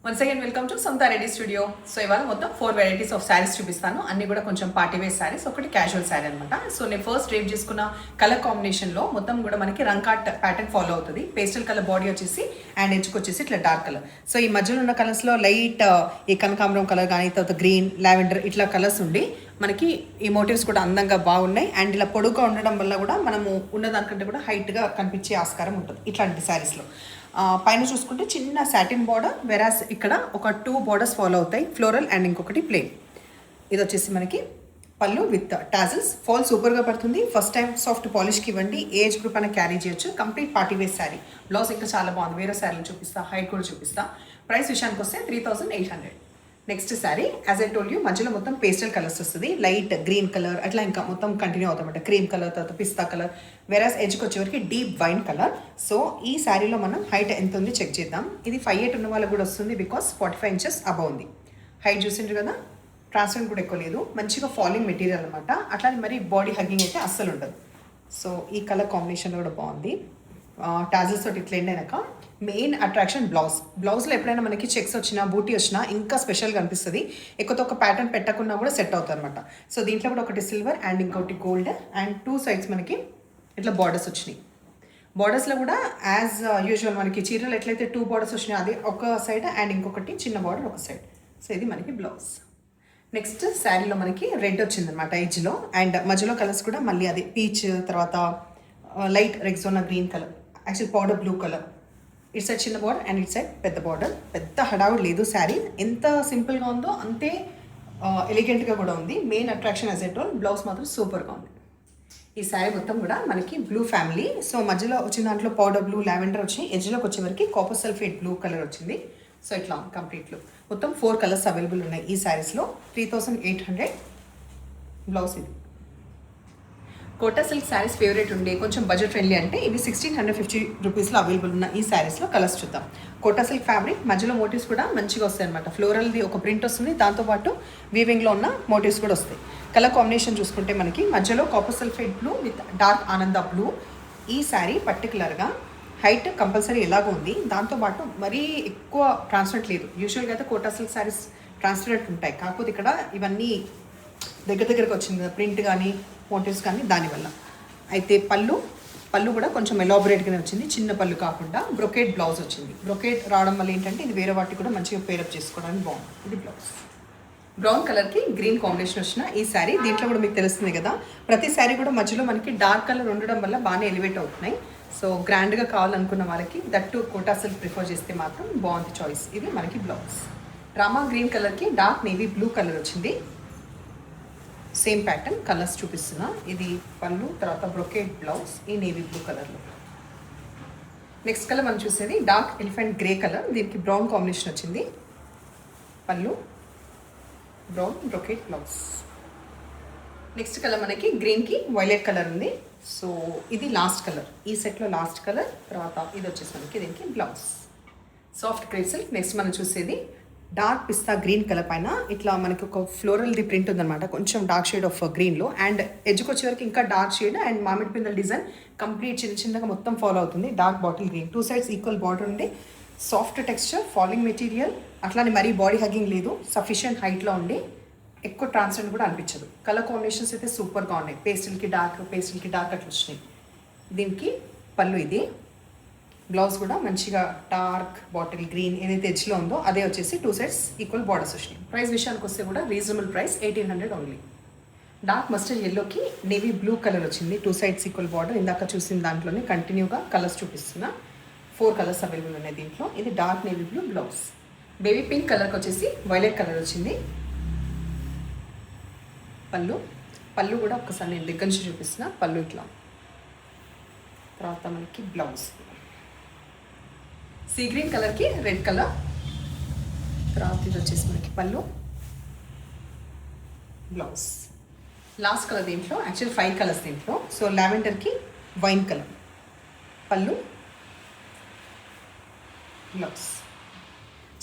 Once again welcome to సొంత ready studio. So ఇవాళ మొత్తం 4 వెరైటీస్ ఆఫ్ శారీస్ చూపిస్తాను. అన్ని కూడా కొంచెం పార్టీ వేర్ శారీస్, ఒకటి క్యాజువల్ శారీ అనమాట. సో నేను ఫస్ట్ డ్రేప్ చేసుకున్న కలర్ కాంబినేషన్లో మొత్తం కూడా మనకి రంకాట్ ప్యాటర్న్ ఫాలో అవుతుంది. పేస్టల్ కలర్ బాడీ వచ్చేసి అండ్ ఎడ్జ్కి వచ్చేసి ఇట్లా డార్క్ కలర్. సో ఈ మధ్యలో ఉన్న కలర్స్లో లైట్ ఈ కనకాంబరం కలర్ కానీ, తర్వాత గ్రీన్, లావెండర్ ఇట్లా కలర్స్ ఉండి మనకి ఈ మోటివ్స్ కూడా అందంగా బాగున్నాయి. అండ్ ఇలా పొడుగా ఉండడం వల్ల కూడా మనము ఉన్నదానికంటే కూడా హైట్గా కనిపించే ఆస్కారం ఉంటుంది ఇట్లాంటి శారీస్లో. పైన చూసుకుంటే చిన్న సాటిన్ బార్డర్, వెరాస్ ఇక్కడ ఒక 2 బార్డర్స్ ఫాలో అవుతాయి, ఫ్లోరల్ అండ్ ఇంకొకటి ప్లెయిన్. ఇది వచ్చేసి మనకి పళ్ళు విత్ టాజిల్స్. ఫాల్ సూపర్గా పడుతుంది. ఫస్ట్ టైం సాఫ్ట్ పాలిష్కి ఇవ్వండి, ఏజ్ గ్రూప్ అయినా క్యారీ చేయొచ్చు. Complete party wear sari. Blouse ఇంకా చాలా బాగుంది. వేరే శారీలు చూపిస్తా, హైట్ కూడా చూపిస్తా. ప్రైస్ విషయానికి వస్తే 3800. Next sari as I told you మధ్యలో మొత్తం పేస్టల్ కలర్స్ వస్తుంది. లైట్ గ్రీన్ కలర్ అట్లా ఇంకా మొత్తం కంటిన్యూ అవుతామన్నమాట. క్రీమ్ కలర్, తర్వాత పిస్తా కలర్, వెరాస్ ఎడ్జ్కి వచ్చేవరకు డీప్ వైన్ కలర్. సో ఈ శారీలో మనం హైట్ ఎంత ఉంది చెక్ చేద్దాం. ఇది 5'8" ఉన్న వాళ్ళకి కూడా వస్తుంది, బికాస్ 45 ఇంచెస్ అబౌవ్ ఉంది. హైట్ చూసిండ్రు కదా, ట్రాన్స్పరెంట్ కూడా ఎక్కువ లేదు, మంచిగా ఫాలింగ్ మెటీరియల్ అనమాట. అట్లానే మరి బాడీ హగ్గింగ్ అయితే అస్సలు ఉండదు. సో ఈ కలర్ కాంబినేషన్ కూడా బాగుంది. టాజిల్స్ తోటి ఇట్లా ఎండైనాక మెయిన్ అట్రాక్షన్ బ్లౌజ్లో ఎప్పుడైనా మనకి చెక్స్ వచ్చినా, బూటీ వచ్చినా ఇంకా స్పెషల్గా అనిపిస్తుంది. ఎక్కువతో ఒక ప్యాటర్న్ పెట్టకుండా కూడా సెట్ అవుతుంది అనమాట. సో దీంట్లో కూడా ఒకటి సిల్వర్ అండ్ ఇంకొకటి గోల్డ్ అండ్ 2 సైడ్స్ మనకి ఇట్లా బార్డర్స్ వచ్చినాయి. బార్డర్స్లో కూడా యాజ్ యూజువల్ మనకి చీరలు ఎట్లయితే 2 బార్డర్స్ వచ్చినాయి, అది ఒక సైడ్ అండ్ ఇంకొకటి చిన్న బార్డర్ ఒక సైడ్. సో ఇది మనకి బ్లౌజ్. నెక్స్ట్ శారీలో మనకి రెడ్ వచ్చిందనమాట ఎడ్జ్లో, అండ్ మధ్యలో కలర్స్ కూడా మళ్ళీ అది పీచ్, తర్వాత light Rexona green colour, actual powder blue colour. ఇటు సైడ్ చిన్న బార్డర్ అండ్ ఇటు సైడ్ పెద్ద బార్డర్. పెద్ద హడావుడ్ లేదు శారీ. ఎంత సింపుల్గా ఉందో అంతే ఎలిగెంట్గా కూడా ఉంది. Main attraction as at all blouse మాత్రం సూపర్గా ఉంది. ఈ శారీ మొత్తం కూడా మనకి బ్లూ ఫ్యామిలీ. సో మధ్యలో వచ్చిన దాంట్లో పౌడర్ బ్లూ, లావెండర్ వచ్చి ఎడ్జ్లోకి వచ్చేవరకు కాపర్ సల్ఫేట్ బ్లూ కలర్ వచ్చింది. సో ఇట్లా కంప్లీట్లో మొత్తం 4 కలర్స్ అవైలబుల్ ఉన్నాయి ఈ శారీస్లో. 3800 బ్లౌజ్. ఇది కోటా సిల్క్ శారీస్ ఫేవరెట్ ఉండే కొంచెం బడ్జెట్ ఫ్రెండ్లీ అంటే ఇవి 1650 రూపీస్లో అవైలబుల్ ఉన్న ఈ శారీస్లో కలర్స్ చూద్దాం. కోటా సిల్క్ ఫ్యాబ్రిక్, మధ్యలో మోటివ్స్ కూడా మంచిగా వస్తాయి అనమాట. ఫ్లోరల్ది ఒక ప్రింట్ వస్తుంది, దాంతోపాటు వీవింగ్లో ఉన్న మోటివ్స్ కూడా వస్తాయి. కలర్ కాంబినేషన్ చూసుకుంటే మనకి మధ్యలో copper sulphate blue with dark ఆనంద బ్లూ. ఈ శారీ పర్టికులర్గా హైట్ కంపల్సరీ ఎలాగో ఉంది, దాంతోపాటు మరీ ఎక్కువ ట్రాన్స్పరెంట్ లేదు. యూజువల్గా అయితే కోటా సిల్క్ శారీస్ ట్రాన్స్పరెంట్ ఉంటాయి, కాకపోతే ఇక్కడ ఇవన్నీ దగ్గరకు వచ్చింది కదా, ప్రింట్ కానీ మోటివ్స్ కానీ, దానివల్ల. అయితే పళ్ళు కూడా కొంచెం ఎలాబొరేట్గానే వచ్చింది, చిన్న పళ్ళు కాకుండా. బ్రొకేట్ బ్లౌజ్ వచ్చింది. బ్రొకేట్ రావడం వల్ల ఏంటంటే ఇది వేరే వాటికి కూడా మంచిగా పేరప్ చేసుకోవడానికి బాగుంది. ఇది బ్లౌజ్. బ్రౌన్ కలర్కి గ్రీన్ కాంబినేషన్ వచ్చిన ఈ శారీ. దీంట్లో కూడా మీకు తెలుస్తుంది కదా, ప్రతి శారీ కూడా మధ్యలో మనకి డార్క్ కలర్ ఉండడం వల్ల బాగానే ఎలివేట్ అవుతున్నాయి. సో గ్రాండ్గా కావాలనుకున్న వాళ్ళకి దట్టు కోటా సిల్క్ ప్రిఫర్ చేస్తే మాత్రం బాగుంది చాయిస్. ఇది మనకి బ్లౌజ్. రామా గ్రీన్ కలర్కి డార్క్ నేవీ బ్లూ కలర్ వచ్చింది. సేమ్ ప్యాటర్న్ కలర్స్ చూపిస్తున్నా. ఇది పళ్ళు, తర్వాత బ్రొకేట్ బ్లౌజ్ ఈ నేవీ బ్లూ కలర్లో. నెక్స్ట్ కలర్ మనం చూసేది డార్క్ ఎలిఫెంట్ గ్రే కలర్. దీనికి బ్రౌన్ కాంబినేషన్ వచ్చింది. పళ్ళు, brown, brocade blouse. Next colour మనకి గ్రీన్కి వైలెట్ కలర్ ఉంది. సో ఇది లాస్ట్ కలర్, ఈ సెట్లో లాస్ట్ కలర్. తర్వాత ఇది వచ్చేసి మనకి దీనికి blouse. Soft crepe silk. Next మనం చూసేది డార్క్ పిస్తా గ్రీన్ కలర్ పైన ఇట్లా మనకి ఒక ఫ్లోరల్ది ప్రింట్ ఉందన్నమాట, కొంచెం డార్క్ షేడ్ ఆఫ్ గ్రీన్లో. అండ్ ఎడ్జ్కి వచ్చేవరకు ఇంకా డార్క్ షేడ్ అండ్ మామిడి పిందల డిజైన్ కంప్లీట్ చిన్నగా మొత్తం ఫాలో అవుతుంది. Dark bottle green, 2 sides equal border ఉండి, సాఫ్ట్ టెక్స్చర్, ఫాలింగ్ మెటీరియల్, అట్లానే మరీ బాడీ హగ్గింగ్ లేదు, సఫిషియంట్ హైట్లో ఉండి ఎక్కువ ట్రాన్స్పరెంట్ కూడా అనిపించదు. కలర్ కాంబినేషన్స్ అయితే సూపర్గా ఉన్నాయి. పేస్టల్కి డార్క్ అట్లా వచ్చినాయి. దీనికి పళ్ళు ఇది. బ్లౌజ్ కూడా మంచిగా డార్క్ బాటిల్ గ్రీన్ ఏదైతే ఎడ్జ్లో ఉందో అదే వచ్చేసి 2 సైడ్స్ ఈక్వల్ బార్డర్స్ వచ్చినాయి. ప్రైస్ విషయానికి వస్తే కూడా reasonable price, 1800 only. Dark mustard ఎల్లోకి నేవీ బ్లూ కలర్ వచ్చింది, 2 సైడ్స్ ఈక్వల్ బార్డర్. ఇందాక చూసిన దాంట్లోనే కంటిన్యూగా కలర్స్ చూపిస్తున్నా. 4 కలర్స్ అవైలబుల్ ఉన్నాయి దీంట్లో. ఇది dark navy blue blouse. Baby pink కలర్కి వచ్చేసి వైలెట్ కలర్ వచ్చింది. పళ్ళు కూడా ఒక్కసారి నేను దగ్గర నుంచి చూపిస్తున్నా. పళ్ళు ఇట్లా. తర్వాత మనకి బ్లౌజ్ సీ గ్రీన్ కలర్కి రెడ్ కలర్. తర్వాత ఇది వచ్చేసి మనకి పళ్ళు, బ్లౌజ్. లాస్ట్ కలర్ దీంట్లో యాక్చువల్ 5 కలర్స్ దీంట్లో. సో లావెండర్కి వైన్ కలర్, పళ్ళు, బ్లౌజ్.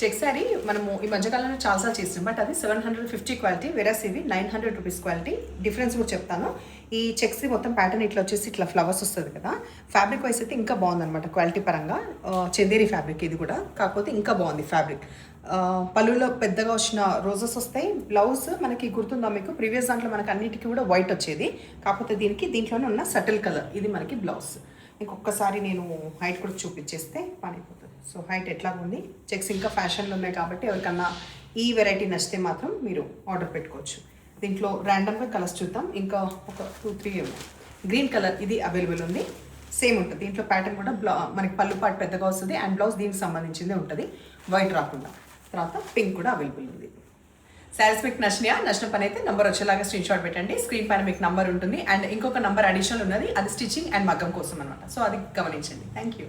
చెక్ శారీ మనము ఈ మధ్యకాలంలో చాలాసార్లు చేస్తాం, బట్ అది 750 క్వాలిటీ, వేరేస్ ఇవి 900 రూపీస్ క్వాలిటీ. డిఫరెన్స్ కూడా చెప్తాను. ఈ చెక్స్ మొత్తం ప్యాటర్న్ ఇట్లా వచ్చేసి ఇట్లా ఫ్లవర్స్ వస్తుంది కదా. ఫ్యాబ్రిక్ వైస్ అయితే ఇంకా బాగుందన్నమాట క్వాలిటీ పరంగా. చందేరి ఫ్యాబ్రిక్ ఇది కూడా, కాకపోతే ఇంకా బాగుంది ఫ్యాబ్రిక్. పళ్ళులో పెద్దగా వచ్చిన రోజెస్ వస్తాయి. బ్లౌజ్ మనకి గుర్తుందా మీకు, ప్రీవియస్ దాంట్లో మనకి అన్నిటికీ కూడా వైట్ వచ్చేది, కాకపోతే దీంట్లోనే ఉన్న సటిల్ కలర్. ఇది మనకి బ్లౌజ్. ఇంకొకసారి నేను హైట్ కూడా చూపించేస్తే పని అయిపోతుంది. సో హైట్ ఎట్లా ఉంది, చెక్స్ ఇంకా ఫ్యాషన్లో ఉన్నాయి కాబట్టి ఎవరికన్నా ఈ వెరైటీ నచ్చితే మాత్రం మీరు ఆర్డర్ పెట్టుకోవచ్చు. దీంట్లో ర్యాండమ్గా కలర్స్ చూద్దాం. ఇంకా ఒక 2-3 ఉన్నాయి. గ్రీన్ కలర్ ఇది అవైలబుల్ ఉంది, సేమ్ ఉంటుంది. దీంట్లో ప్యాటర్న్ కూడా మనకి పళ్ళు పాటు పెద్దగా వస్తుంది అండ్ బ్లౌజ్ దీనికి సంబంధించిందే ఉంటుంది, వైట్ రాకుండా. తర్వాత పింక్ కూడా అవైలబుల్ ఉంది. శారీస్ మీకు నచ్చిన పని అయితే నెంబర్ వచ్చేలాగా స్క్రీన్ షాట్ పెట్టండి. స్క్రీన్ పైన మీకు నంబర్ ఉంటుంది అండ్ ఇంకొక నంబర్ అడిషనల్ ఉన్నది, అది స్టిచ్చింగ్ అండ్ మగ్గం కోసం అనమాట. సో అది గమనించండి. Thank you.